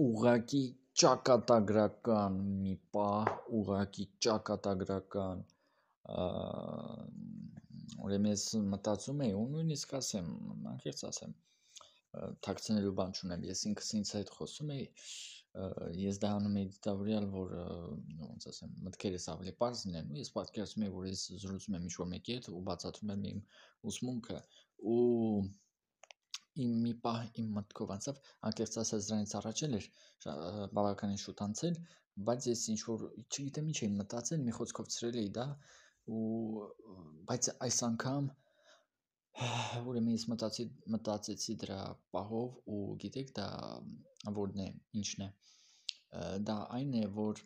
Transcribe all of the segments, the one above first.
ուղղակի ճակատագրական մի պահ, ուղղակի ճակատագրական ուրեմն ես մտածում էի ու նույնիսկ ասեմ, անկեղծ ասեմ, թաքցնելու բան չունեմ, ես ինքս ինձ հետ խոսում էի, ես դա անում էի դիտավորյալ, որ ոնց ասեմ, մտքերս ավելի պարզ լինեն, ու ես պատկերացնում էի, որ ես զրուցում եմ ինչ-որ մեկի հետ ու բացատրում եմ իմ ուսմունքը ու իմ մի պահ իմ մտքով անցավ, անկեղծ ասած դրանից առաջ էր բավականին շուտ անցել, բայց ես ինչ-որ չգիտեմ ինչ էի մտածել, մի խոսքով ցրել էի դա ու բայց այս անգամ ուրեմն ես մտածեցի դրա պահով ու գիտեք դա որն է, ինչն է, դա այն է, որ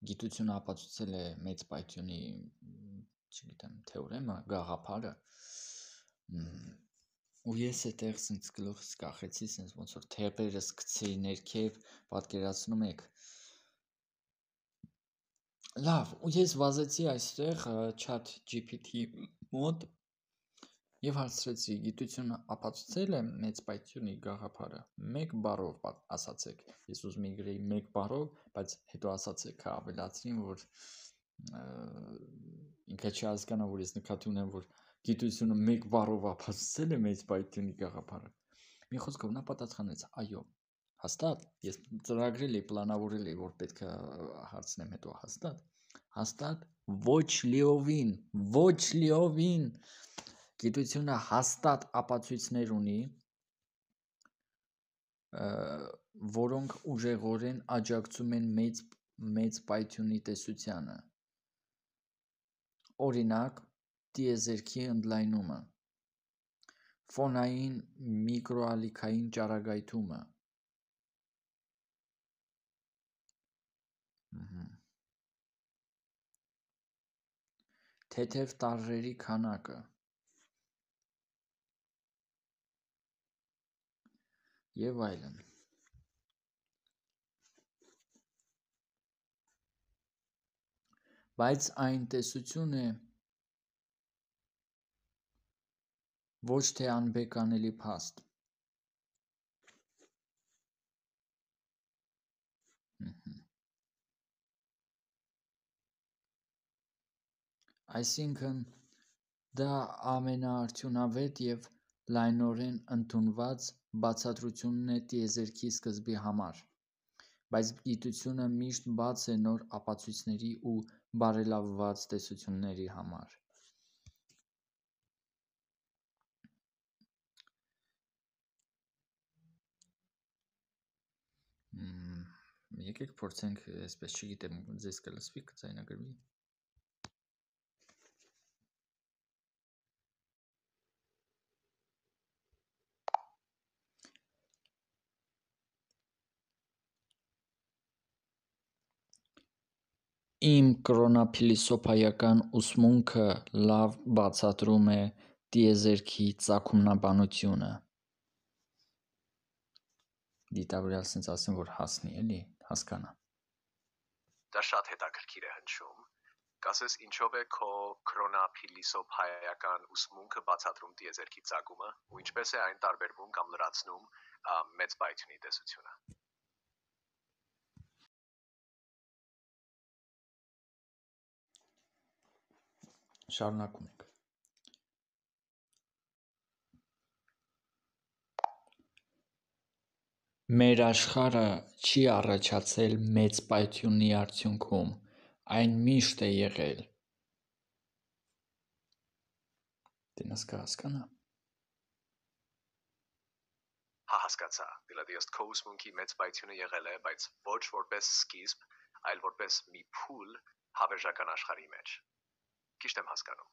գիտությունը ապացուցել է մեծ պայթյունի, չգիտեմ, թեորեմը, գաղափարը, ու ես այդտեղ ինձ գլուխս կախեցի, sense ոնց որ թեպերս գցեի ներքև, պատկերացնում եք։ Լավ, ու ես վազեցի այստեղ chat GPT մոտ եւ հարցրեցի գիտությունը ապացուցել է մեծ պայթյունի գաղափարը։ Մեկ բառով ասացեք։ Ես ուզում եի գրեի մեկ բառով, բայց հետո ասացեք, ավելացրին, որ ինքը չհասկանա, որ ես նկատի ունեմ, որ գիտությունը մեկ բառով ապացուցել է մեծ պայթյունի գաղափարը։ Մի խոսքով նա պատասխանեց. այո, հաստատ, ես ծրագրել էի, պլանավորել էի, որ պետք է հարցնեմ հետո հաստատ, ոչ լիովին, գիտությունը հաստատ ապացույցներ ունի, որոնք ուժեղորեն աջակցում են մեծ պայթյունի տեսությանը, օրինակ, տիեզերքի ընդլայնումը, ֆոնային միկրոալիքային ճառագայթումը, թեթև տարրերի քանակը եւ այլն։ Բայց այն տեսություն է ոչ թե անբեկանելի փաստ։ Այսինքն դա ամենաարդյունավետ եւ լայնորեն ընդունված բացատրությունն է տիեզերքի սկզբի համար, բայց գիտությունը միշտ բաց է նոր ապացույցների ու բարելավված տեսությունների համար։ Եկեք փորձենք, այսպես չգիտեմ, ձեզ կլսվի, կձայնագրվի։ Իմ կրոնափիլիսոփայական ուսմունքը լավ բացատրում է տիեզերքի ծագումնաբանությունը։ Դիտավորյալ ասենց ասեմ, որ հասնի, էլի, հասկանա։ Դա շատ հետաքրքիր է հնչում։ Կասես ինչով է քո կրոնափիլիսոփայական ուսմունքը բացատրում տիեզերքի ծագումը ու ինչպես է այն տարբերվում կամ լրացնում մեծ պայթյունի տեսությունը։ Շարունակում ենք։ Մեր աշխարհը չի առաջացել մեծ պայթյունի արդյունքում, այն միշտ է եղել։ Դենաս կհասկանա։ Հա, հասկացա։ Դիլադի ըստ քո ուսմունքի մեծ պայթյունը եղել է, բայց ոչ որպես սկիզբ, այլ որպես մի փուլ հավերժական աշխարհի մեջ։ Ճիշտ եմ հասկանում։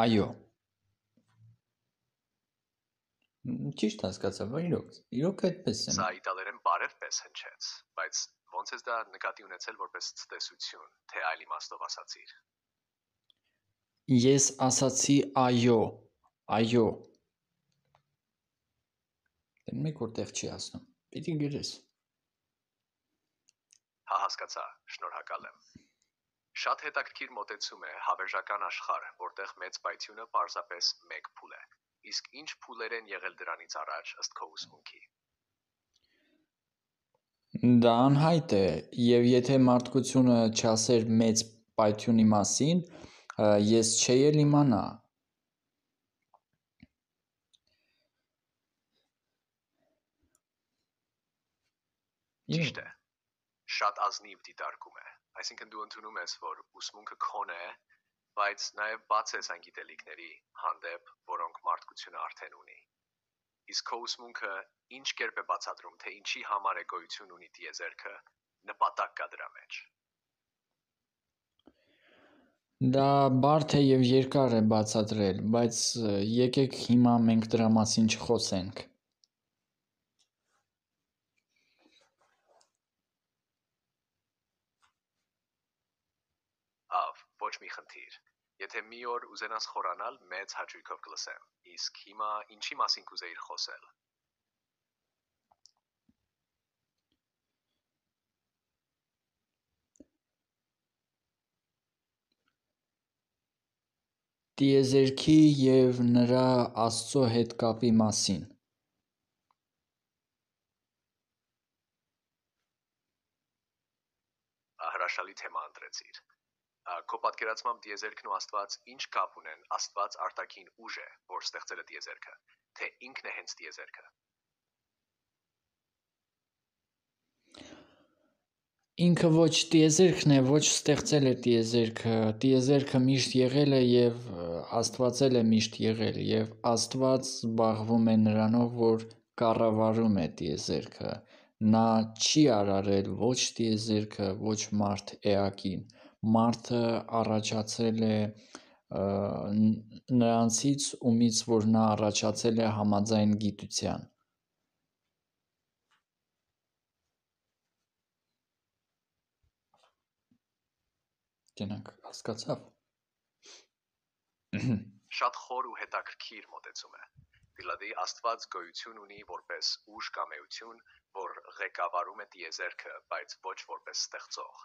Այո։ Ճիշտ հասկացա, իրոք այդպես է։ Սա իտալերեն բարև պես հնչեց, բայց ոնց ես դա նկատի ունեցել որպես ցտեսություն, թե այլ իմաստով ասացիր։ Ես ասացի այո։ Դեն մեկ որտեղ չի ասնում։ Պիտի գրես։ Հա, հասկացա, շնորհակալ եմ։ Շատ հետաքրքիր մոտեցում է հավերժական աշխարհ, որտեղ մեծ պայթյունը պարզապես մեկ փուլ է։ Իսկ ինչ փուլեր են եղել դրանից առաջ ըստ քո ուսմունքի։ Դա անհայտ է, եւ եթե մարդկությունը չասեր մեծ պայթյունի մասին, ես չէի էլ իմանա։ Ճիշտ է։ Շատ ազնիվ դիտարկում է։ Այսինքն դու ընդունում ես, որ ուսմունքը քոնը է, բայց նաև բաց ես այն գիտելիքների հանդեպ, որոնք մարդկությունը արդեն ունի։ Իսկ քո ուսմունքը ինչ կերպ է բացատրում, թե ինչի համար է գոյություն ունի տիեզերքը, նպատակ կա դրա մեջ։ Դա բարդ է եւ երկար է բացատրել, բայց եկեք հիմա մենք դրա մասին չխոսենք։ Ոչ մի խնդիր։ Եթե մի օր ուզենաս խորանալ, մեծ հաճույքով կլսեմ։ Իսկ հիմա ինչի մասին կուզեիր խոսել։ Տիեզերքի եւ նրա Աստծո հետ կապի մասին։ Հրաշալի թեմա ընտրեցիր։ Քո պատկերացմամբ տիեզերքն ու Աստված ինչ կապ ունեն։ Աստված արտաքին ուժ է, որ ստեղծել է տիեզերքը, թե ինքն է հենց տիեզերքը։ Ինքը ոչ տիեզերքն է, ոչ ստեղծել է տիեզերքը։ Տիեզերքը միշտ եղել է եւ Աստված էլ է միշտ եղել եւ Աստված զբաղվում է նրանով, որ կառավարում է տիեզերքը։ Նա չի արարել ոչ տիեզերքը, ոչ մարդ էակին։ Մարդը առաջացել է նրանցից, ումից որ նա առաջացել է համաձայն գիտության։ Գնանք, հասկացավ։ Շատ խոր ու հետաքրքիր մոտեցում է։ Դիլադի Աստված գոյություն ունի որպես ուժ կամ էություն, որ ղեկավարում է տիեզերքը, բայց ոչ որպես ստեղծող։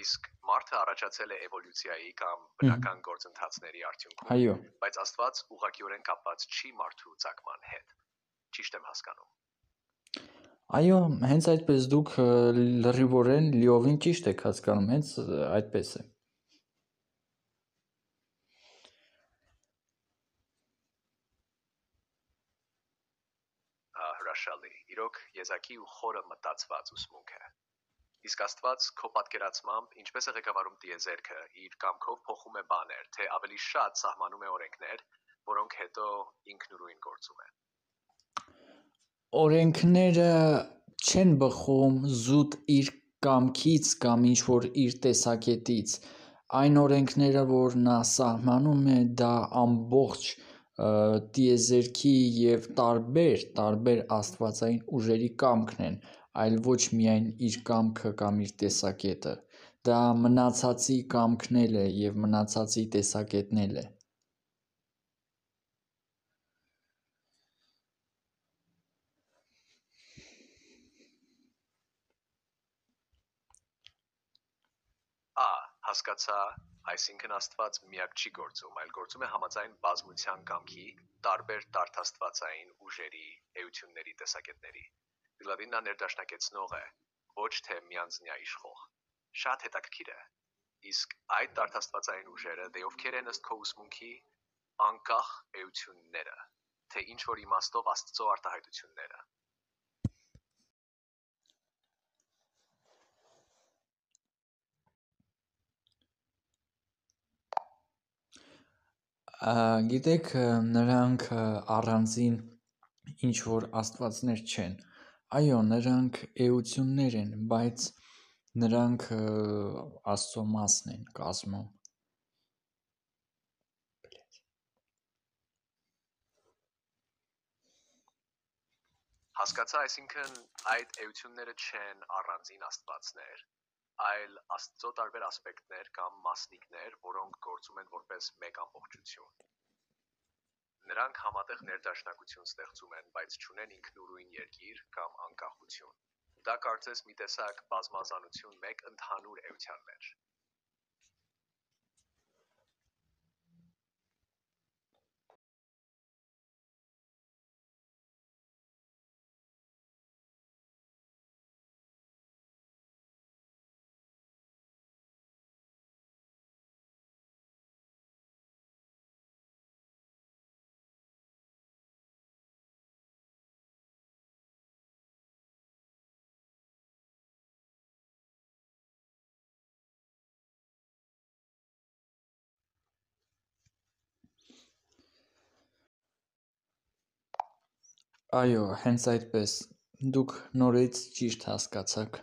Իսկ մարդը առաջացել է էվոլյուցիայի կամ բնական գործընթացների արդյունքում, Այո։ բայց Աստված ուղղակիորեն կապված չի մարդու ծագման հետ։ Ճիշտ եմ հասկանում։ Այո, հենց այդպես դուք լրիվորեն լիովին ճիշտ եք հասկանում, հենց այդպես է։ Հրաշալի, իրոք եզակի ու խորը մտածված ուսմունք է։ Իսկ Աստված քո պատկերացմամբ ինչպես է ղեկավարում տիեզերքը, իր կամքով փոխում է բաներ, թե ավելի շատ սահմանում է օրենքներ, որոնք հետո ինքնուրույն գործում են։ Օրենքները չեն բխում զուտ իր կամքից կամ ինչ-որ իր տեսակետից։ Այն օրենքները, որ նա սահմանում է, դա ամբողջ տիեզերքի եւ տարբեր աստվածային ուժերի կամքն են, այլ ոչ միայն իր կամքը կամ իր տեսակետը։ Դա մնացածի կամքն էլ է եւ մնացածի տեսակետն էլ է։ Հասկացա, այսինքն Աստված միակ չի գործում, այլ գործում է համաձայն բազմության կամքի, տարբեր տարդաստվածային ուժերի, էությունների տեսակետների։ Դիլադին նա ներդաշնակեցնող է, ոչ թե միանձնյա իշխող։ Շատ հետաքրքիր է։ Իսկ այդ տարդաստվածային ուժերը դե ովքեր են ըստ քո ուսմունքի անկախ էությունները, թե ինչ որ իմաստով Աստծո արտահայտությունները։ Գիտեք, նրանք առանձին ինչ որ աստվածներ չեն։ Այո, նրանք էություններ են, բայց նրանք Աստծո մասն են կազմում։ Հասկացա, այսինքն այդ էությունները չեն առանձին աստվածներ, այլ Աստծո տարբեր ասպեկտներ կամ մասնիկներ, որոնք գործում են որպես մեկ ամբողջություն։ Նրանք համատեղ ներդաշնակություն ստեղծում են, բայց չունեն ինքնուրույն երկիր կամ անկախություն։ Դա կարծես մի տեսակ բազմազանություն մեկ ընդհանուր էության մեջ։ Այո, հենց այդպես, դուք նորից ճիշտ հասկացաք։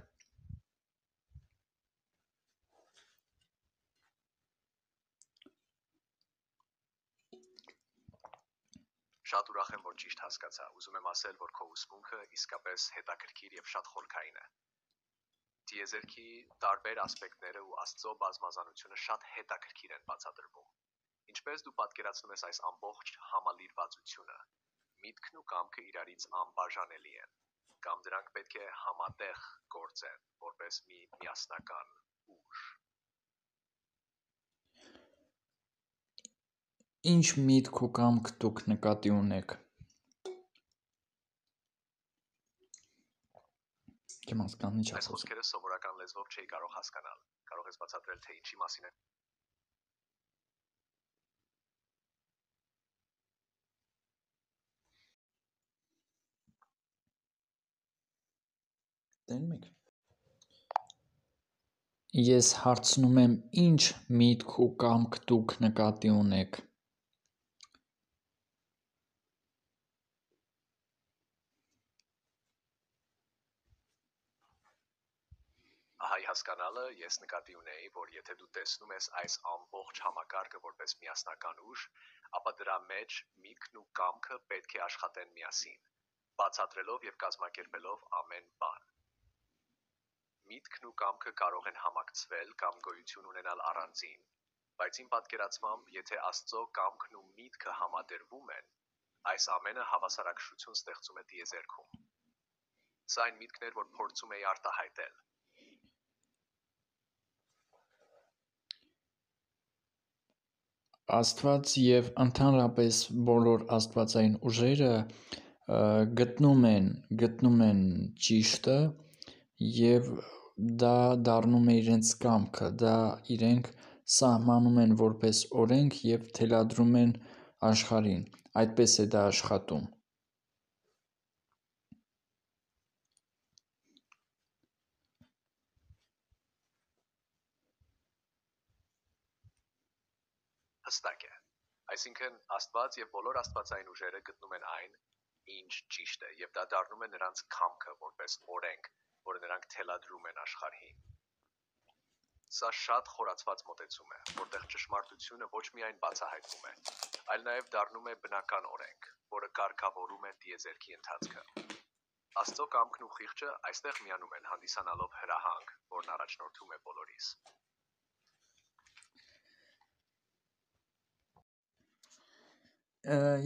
Շատ ուրախ եմ, որ ճիշտ հասկացա։ Ուզում եմ ասել, որ քո ուսմունքը իսկապես հետաքրքիր եւ շատ խորքային է։ Տիեզերքի տարբեր ասպեկտները ու Աստծո բազմազանությունը շատ հետաքրքիր են բացատրվում։ Ինչպես դու պատկերացնում ես այս ամբողջ համալիրվածությունը, միտքն ու կամքը իրարից անբաժանելի են, կամ դրանք պետք է համատեղ գործեն, որպես մի միասնական ուժ։ Ինչ միտք ու կամք դուք նկատի ունեք։ Այս խոսքերը սովորական լեզվով չէի կարող հասկանալ։ Կարող ես բացատրել, թե ինչի մասին է։ Ես հարցնում եմ, ինչ միտք ու կամք դուք նկատի ունեք։ Հայ հասկանալը ես նկատի ունեի, որ եթե դու տեսնում ես այս ամբողջ համակարգը որպես միասնական ուժ, ապա դրա մեջ միտքն ու կամքը պետք է աշխատեն միասին, բացատրելով եւ կազմակերպելով ամեն բան։ Միտքն ու կամքը կարող են համակցվել կամ գոյություն ունենալ առանձին, բայց իմ պատկերացմամբ, եթե Աստծո կամքն ու միտքը համադրվում են, այս ամենը հավասարակշռություն ստեղծում է տիեզերքում։ Սա այն միտքն էր, որ փորձում էի արտահայտել։ Աստված եւ ընդհանրապես բոլոր աստվածային ուժերը գտնում են ճիշտը եւ դա դառնում է իրենց կամքը, դա իրենք սահմանում են որպես օրենք եւ թելադրում են աշխարհին, այդպես է դա աշխատում։ Հստակ է։ Այսինքն Աստված եւ բոլոր աստվածային ուժերը գտնում են այն, ինչ ճիշտ է, եւ դա դառնում է նրանց կամքը որպես օրենք, որը նրանք թելադրում են աշխարհին։ Սա շատ խորացված մոտեցում է, որտեղ ճշմարտությունը ոչ միայն բացահայտվում է, այլ նաեւ դառնում է բնական օրենք, որը կարգավորում է տիեզերքի ընթացքը։ Աստծո կամքն ու խիղճը այստեղ միանում են, հանդիսանալով հրահանգ, որն առաջնորդում է բոլորիս։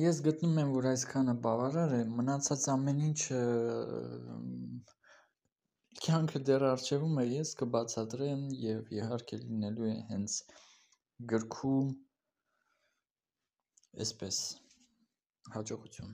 Ես գտնում եմ, որ այսքանը բավարար է, մնացած ամեն ինչ կյանքը դեռ առջևում է, ես կբացատրեմ եւ իհարկե լինելու է հենց գրքում, այսպես, հաջողություն։